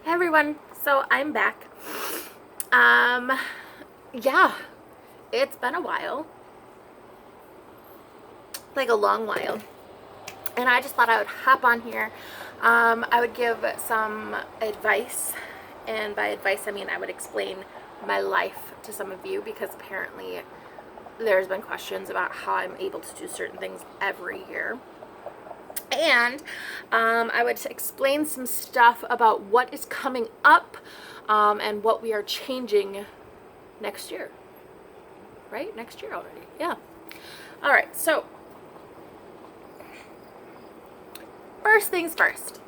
Hey everyone, so I'm back. Um, yeah, it's been a while, like a long while, and I just thought I would hop on here. I would give some advice, and by advice I mean I would explain my life to some of you because apparently there's been questions about how I'm able to do certain things every year. And I would explain some stuff about what is coming up and what we are changing next year. Right? Next year already. Yeah. All right. So, first things first.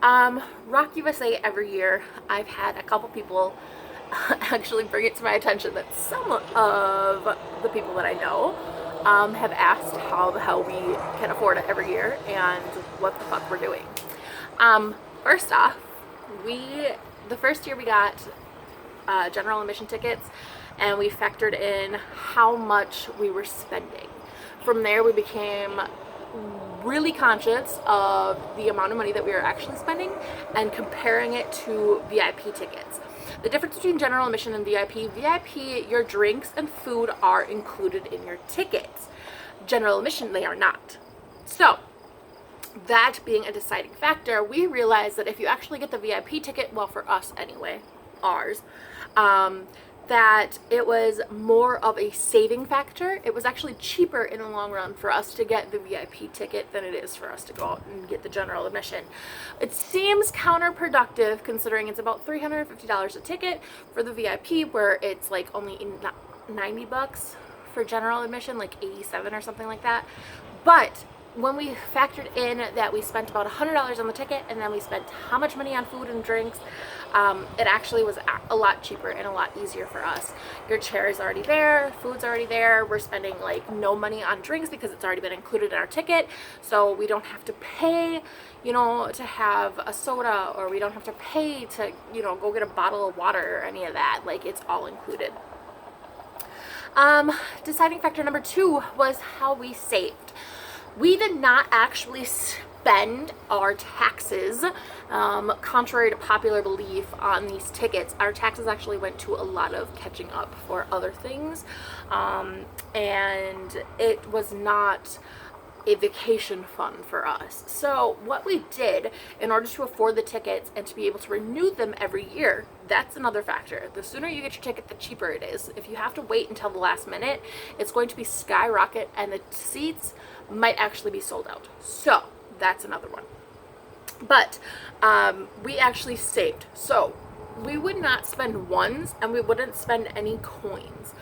Rock USA every year, I've had a couple people actually bring it to my attention that some of the people that I know have asked how the hell we can afford it every year and what the fuck we're doing. First off, the first year we got general admission tickets and we factored in how much we were spending. From there, we became really conscious of the amount of money that we were actually spending and comparing it to VIP tickets. The difference between general admission and VIP, your drinks and food are included in your tickets. General admission, they are not. So, that being a deciding factor, we realized that if you actually get the VIP ticket, well, for us anyway, ours, that it was more of a saving factor. It was actually cheaper in the long run for us to get the VIP ticket than it is for us to go out and get the general admission. It seems counterproductive considering it's about $350 a ticket for the VIP, where it's like only $90 for general admission, like 87 or something like that. But when we factored in that we spent about $100 on the ticket and then we spent how much money on food and drinks, it actually was a lot cheaper and a lot easier for us. Your chair is already there, food's already there, we're spending like no money on drinks because it's already been included in our ticket, so we don't have to pay, to have a soda, or we don't have to pay to, go get a bottle of water or any of that. Like, it's all included. Deciding factor number 2 was how we saved. We did not actually spend our taxes, contrary to popular belief on these tickets. Our taxes actually went to a lot of catching up for other things, and it was not a vacation fund for us. So what we did in order to afford the tickets and to be able to renew them every year, that's another factor. The sooner you get your ticket, the cheaper it is. If you have to wait until the last minute, it's going to be skyrocket and the seats might actually be sold out. So that's another one. But we actually saved. So we would not spend ones and we wouldn't spend any coins.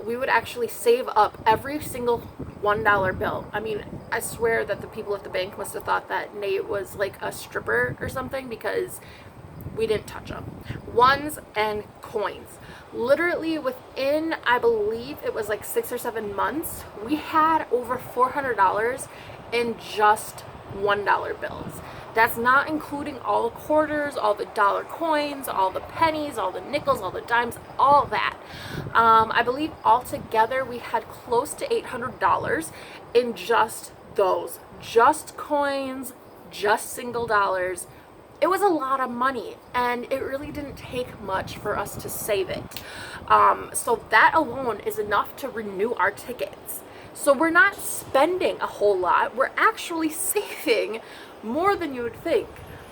We would actually save up every single $1 bill. I mean, I swear that the people at the bank must have thought that Nate was like a stripper or something, because we didn't touch them. Ones and coins. Literally within, I believe it was like 6 or 7 months, we had over $400 in just $1 bills. That's not including all the quarters, all the dollar coins, all the pennies, all the nickels, all the dimes, all that. I believe altogether we had close to $800 in just those. Just coins, just single dollars. It was a lot of money, and it really didn't take much for us to save it. So that alone is enough to renew our tickets. So we're not spending a whole lot. We're actually saving more than you would think.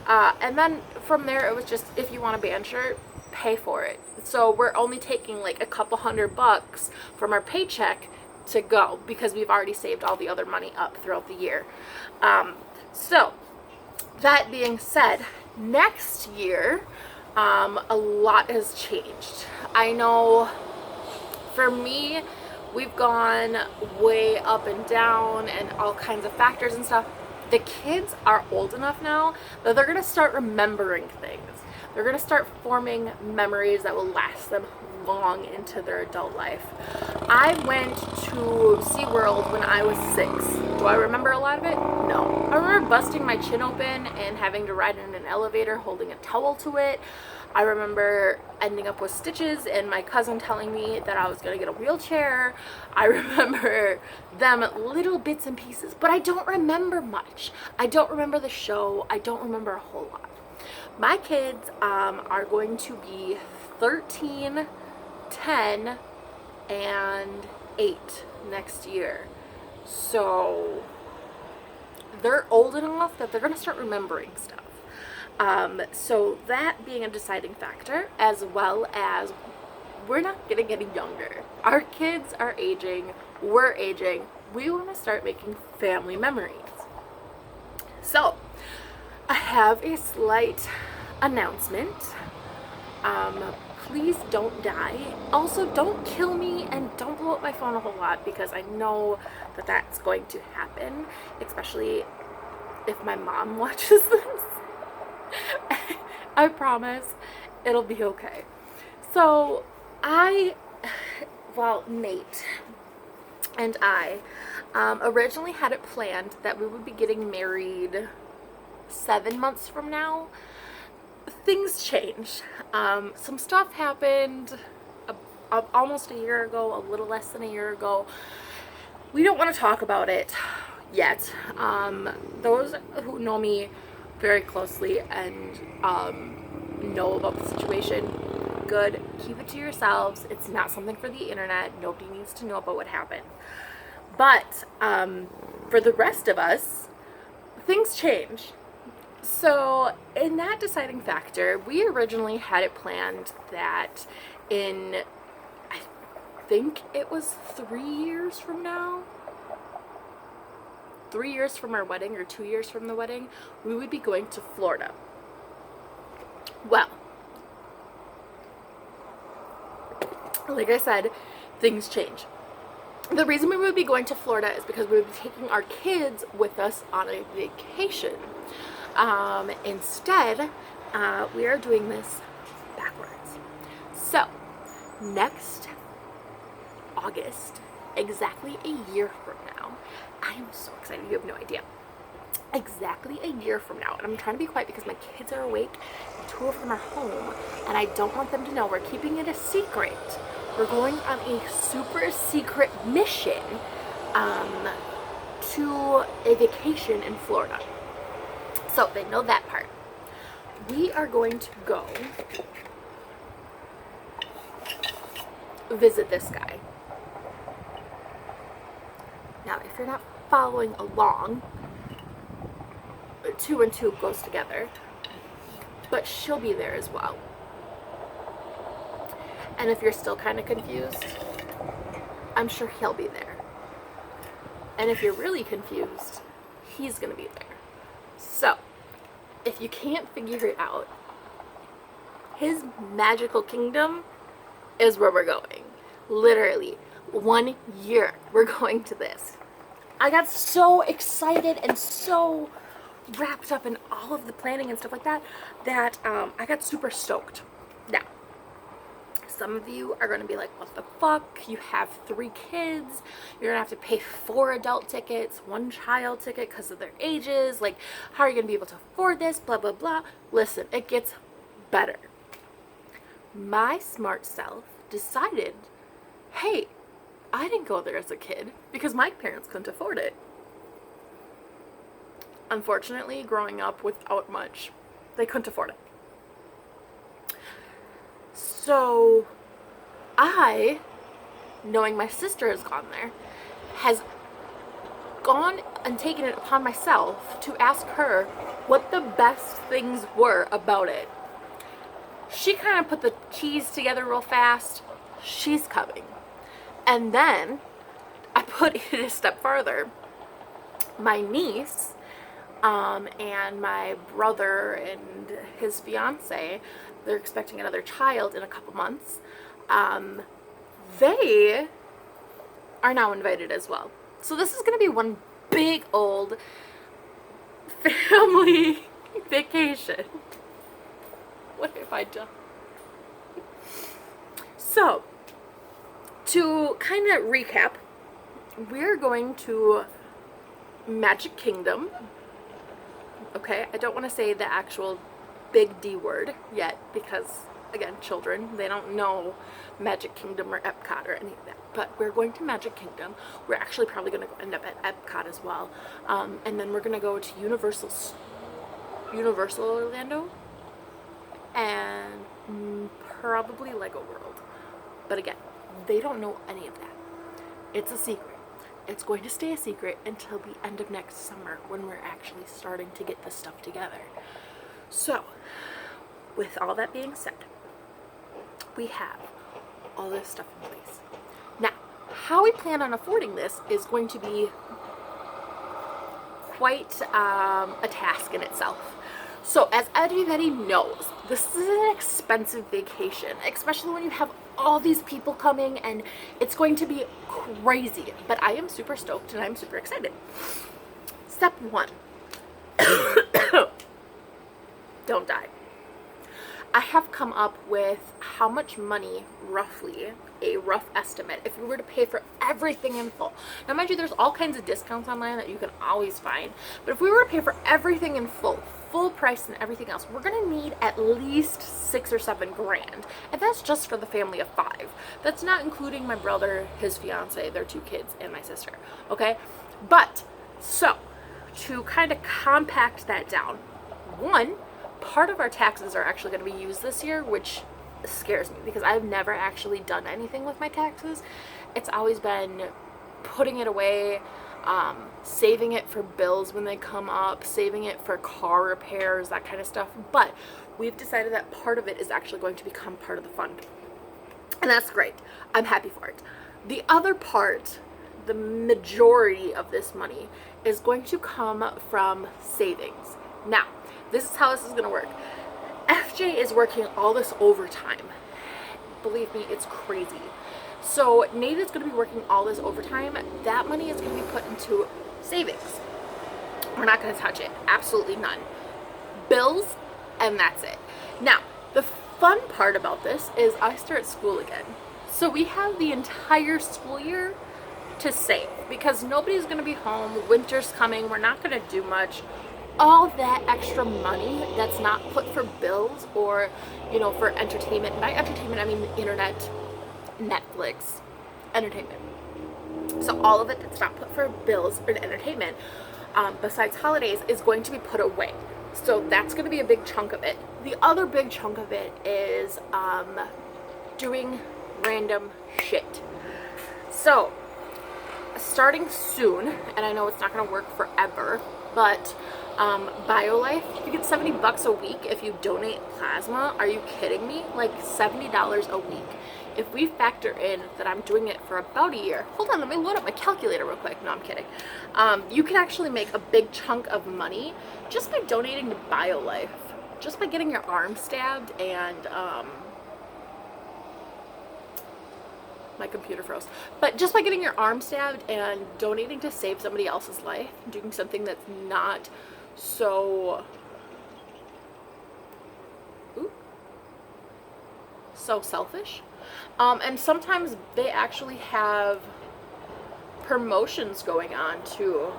And then from there, it was just, if you want a band shirt, pay for it. So we're only taking like a couple $100 from our paycheck to go, because we've already saved all the other money up throughout the year. So that being said, next year, a lot has changed. I know for me, we've gone way up and down and all kinds of factors and stuff. The kids are old enough now that they're going to start remembering things. They're going to start forming memories that will last them long into their adult life. I went to SeaWorld when I was 6. Do I remember a lot of it? No. I remember busting my chin open and having to ride in an elevator holding a towel to it. I remember ending up with stitches and my cousin telling me that I was going to get a wheelchair. I remember them little bits and pieces, but I don't remember much. I don't remember the show. I don't remember a whole lot. My kids are going to be 13, 10, and 8 next year. So they're old enough that they're going to start remembering stuff. So that being a deciding factor, as well as we're not getting any younger. Our kids are aging, we're aging. We want to start making family memories. So I have a slight announcement. Please don't die. Also, don't kill me and don't blow up my phone a whole lot, because I know that that's going to happen, especially if my mom watches this. I promise it'll be okay. So Nate and I originally had it planned that we would be getting married 7 months from now. Things changed. Some stuff happened almost a year ago, a little less than a year ago. We don't want to talk about it yet. Those who know me very closely and know about the situation, good. Keep it to yourselves. It's not something for the internet. Nobody needs to know about what happened. But for the rest of us, things change. So in that deciding factor, we originally had it planned that in, I think it was 3 years from now, 3 years from our wedding or 2 years from the wedding, we would be going to Florida. Well, like I said, things change. The reason we would be going to Florida is because we would be taking our kids with us on a vacation. Instead, we are doing this backwards. So, next August, exactly a year from now, I am so excited, you have no idea. Exactly a year from now, and I'm trying to be quiet because my kids are awake, and 2 of them are home, and I don't want them to know. We're keeping it a secret. We're going on a super secret mission to a vacation in Florida. So they know that part. We are going to go visit this guy. Now, if you're not following along, 2 and 2 goes together, but she'll be there as well. And if you're still kind of confused, I'm sure he'll be there. And if you're really confused, he's gonna be there. So, if you can't figure it out, his magical kingdom is where we're going. Literally, 1 year we're going to this. I got so excited and so wrapped up in all of the planning and stuff like that, that I got super stoked. Now, some of you are going to be like, what the fuck? You have 3 kids. You're going to have to pay 4 adult tickets, 1 child ticket because of their ages. Like, how are you going to be able to afford this? Blah, blah, blah. Listen, it gets better. My smart self decided, hey, I didn't go there as a kid because my parents couldn't afford it. Unfortunately, growing up without much, they couldn't afford it. So, I, knowing my sister has gone there, has gone and taken it upon myself to ask her what the best things were about it. She kind of put the keys together real fast. She's coming. And then, I put it a step further. My niece and my brother and his fiance, they're expecting another child in a couple months. They are now invited as well. So this is going to be one big old family vacation. What have I done? So, to kind of recap, we're going to Magic Kingdom. Okay, I don't want to say the actual big D word yet because, again, children, they don't know Magic Kingdom or Epcot or any of that. But we're going to Magic Kingdom. We're actually probably going to end up at Epcot as well. And then we're going to go to Universal Orlando. and probably Lego World. But again, they don't know any of that. It's a secret. It's going to stay a secret until the end of next summer when we're actually starting to get this stuff together. So, with all that being said, we have all this stuff in place. Now, how we plan on affording this is going to be quite a task in itself. So, as everybody knows, this is an expensive vacation, especially when you have all these people coming, and it's going to be crazy. But I am super stoked and I'm super excited. Step one. Don't die. I have come up with how much money, roughly, a rough estimate, if we were to pay for everything in full. Now, mind you, there's all kinds of discounts online that you can always find, but if we were to pay for everything in full price and everything else, we're gonna need at least $6 or $7 grand, and that's just for the family of 5. That's not including my brother, his fiance, their 2 kids, and my sister, okay? But, so, to kind of compact that down, one, part of our taxes are actually going to be used this year, which scares me because I've never actually done anything with my taxes. It's always been putting it away, saving it for bills when they come up, saving it for car repairs, that kind of stuff. But we've decided that part of it is actually going to become part of the fund. And that's great. I'm happy for it. The other part, the majority of this money, is going to come from savings. Now, this is how this is going to work. FJ is working all this overtime. Believe me, it's crazy. So Nate is going to be working all this overtime. That money is going to be put into savings. We're not going to touch it. Absolutely none. Bills, and that's it. Now, the fun part about this is I start school again. So we have the entire school year to save because nobody's going to be home. Winter's coming. We're not going to do much. All that extra money that's not put for bills or, for entertainment. By entertainment, I mean the internet, Netflix, entertainment. So all of it that's not put for bills or entertainment, besides holidays, is going to be put away. So that's going to be a big chunk of it. The other big chunk of it is doing random shit. So starting soon, and I know it's not going to work forever, but BioLife, you get $70 a week if you donate plasma. Are you kidding me? Like $70 a week. If we factor in that I'm doing it for about a year, hold on, let me load up my calculator real quick. No, I'm kidding. You can actually make a big chunk of money just by donating to BioLife. Just by getting your arm stabbed and, my computer froze. But just by getting your arm stabbed and donating to save somebody else's life, doing something that's not so selfish. And sometimes they actually have promotions going on too.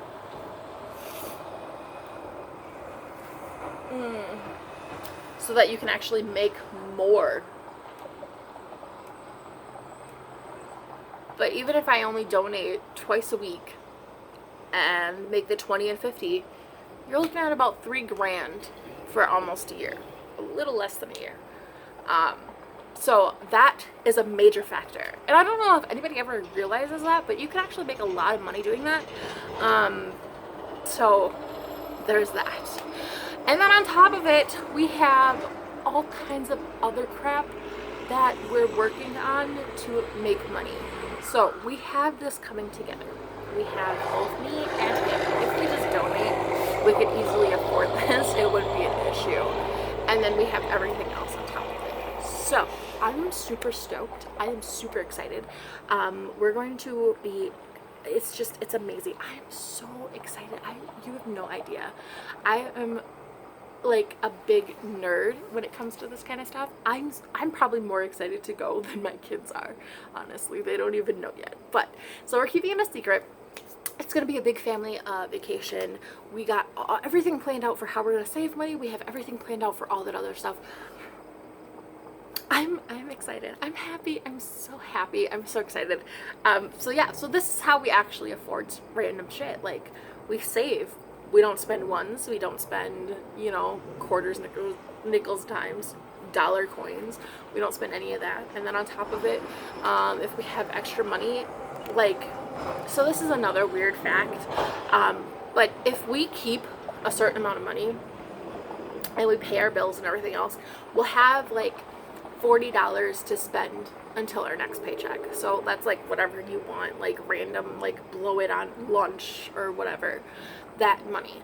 So that you can actually make more. But even if I only donate twice a week and make the 20 and 50, you're looking at about $3 grand for almost a year. A little less than a year. So that is a major factor. And I don't know if anybody ever realizes that, but you can actually make a lot of money doing that. So there's that. And then on top of it, we have all kinds of other crap that we're working on to make money. So we have this coming together. We have both me and him. If we just donate, we could easily afford this. It wouldn't be an issue. And then we have everything else on top of it. So I'm super stoked. I am super excited. We're going to be, it's amazing. I am so excited. You have no idea. I am like a big nerd when it comes to this kind of stuff. I'm probably more excited to go than my kids are, honestly. They don't even know yet. But so we're keeping it a secret. It's gonna be a big family vacation. We got everything planned out for how we're gonna save money. We have everything planned out for all that other stuff. I'm excited. I'm happy. I'm so happy. I'm so excited. So yeah, so this is how we actually afford random shit. Like, we save. We don't spend ones. We don't spend, quarters, nickels, dimes. dollar coins. We don't spend any of that. And then on top of it, if we have extra money, like, so this is another weird fact, but if we keep a certain amount of money and we pay our bills and everything else, we'll have like $40 to spend until our next paycheck. So that's like whatever you want, like random, like blow it on lunch or whatever, that money.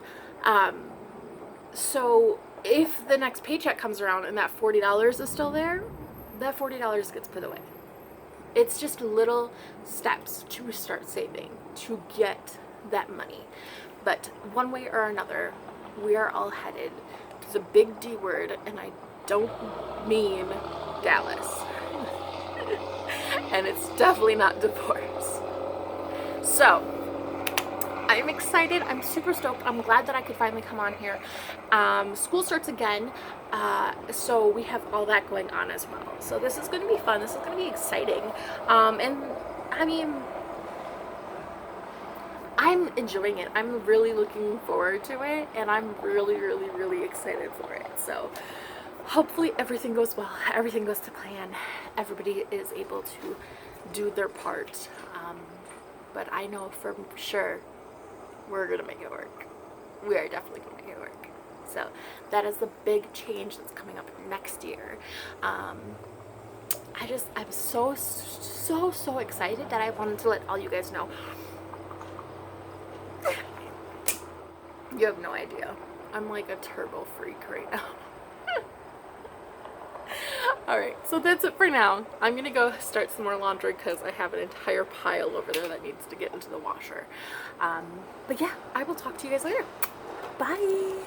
So if the next paycheck comes around and that $40 is still there, that $40 gets put away. It's just little steps to start saving to get that money. But one way or another, we are all headed to the big D word, and I don't mean Dallas. And it's definitely not divorce. So, I'm excited. I'm super stoked. I'm glad that I could finally come on here. School starts again, so we have all that going on as well. So this is going to be fun. This is going to be exciting. And I mean, I'm enjoying it. I'm really looking forward to it, and I'm really, really, really excited for it. So hopefully everything goes well. Everything goes to plan. Everybody is able to do their part. But I know for sure we're gonna make it work. We are definitely gonna make it work. So that is the big change that's coming up next year. I'm so excited that I wanted to let all you guys know. You have no idea. I'm like a turbo freak right now. Alright, so that's it for now. I'm gonna go start some more laundry because I have an entire pile over there that needs to get into the washer. But yeah, I will talk to you guys later. Bye!